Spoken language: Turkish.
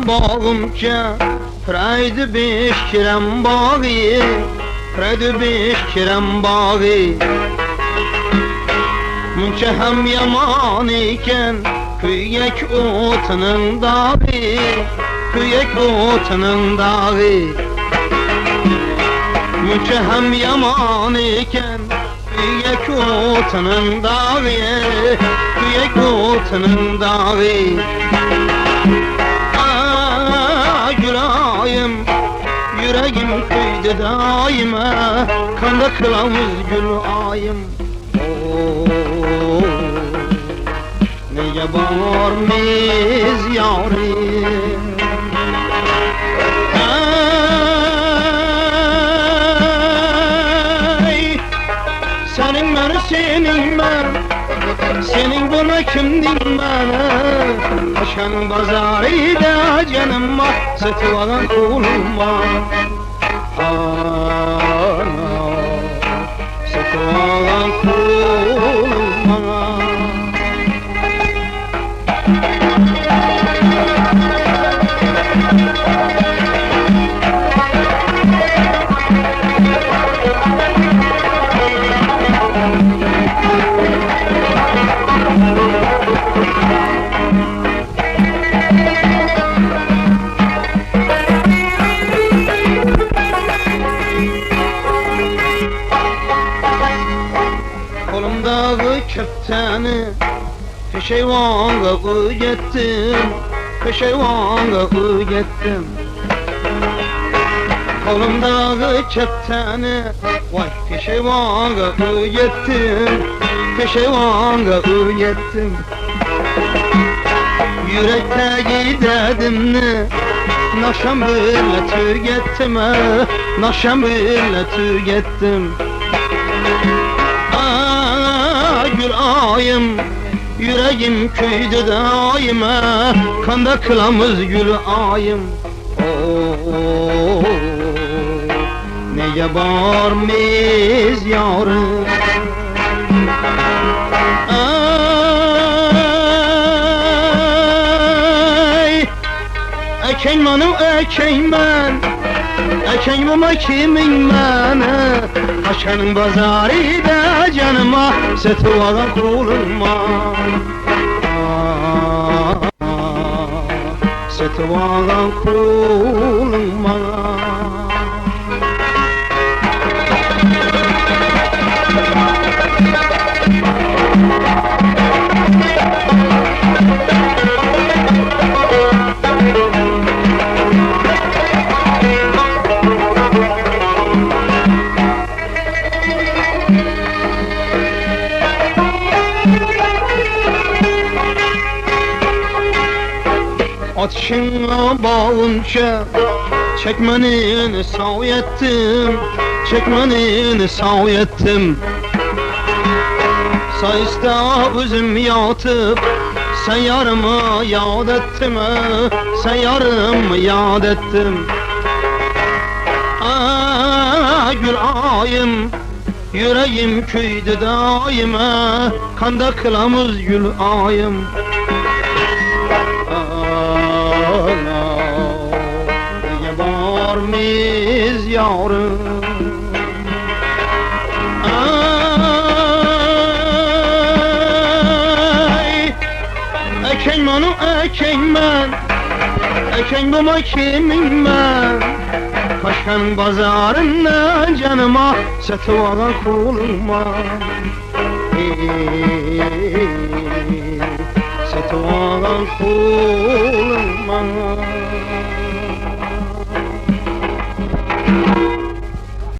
Bağımca Praydı beşkirem bağı Praydı beşkirem bağı Münçe hem yaman iken Köyek otunun dağı Köyek otunun dağı Münçe hem yaman iken Köyek otunun dağı Köyek otunun dağı Gülayım, yüreğim köyde daima Kanda kılavuz gül ayım Neye bağırmaz yarim Ey, senin beni senin ben Senin buna kimdin bana Aşan bazarıyla canıma Satıvalan kuluma Satıvalan kuluma Kolumdağı köfteni Peşeyvanga gittim Peşeyvanga gittim Kolumdağı köfteni Vay peşeyvanga gittim Peşeyvanga gittim Yürekte gidedim ne Naşam böyle tügettim Naşam böyle tügettim Gülayım, yüreğim köyde daima Kanda kılamız gül ayım Neye bağırmaz yarım Eken manım eken ben Eken buma kimin bana Aşanın bazarıyla canıma Satıvalan kuluma Satıvalan kuluma Atışına bağımca Çekmenini sağ ettim Çekmenini sağ ettim Sayısta üzüm yatıp Sen yarımı yad ettim Sen yarımı yad ettim Gülayım, yüreğim köyde daima Kanda kılamız gül ayım Neye bağırmaz yarım Eken manı eken ben Eken buma kimin ben Kaşan bazarında canıma Satıvalan kuluma Satıvalan kuluma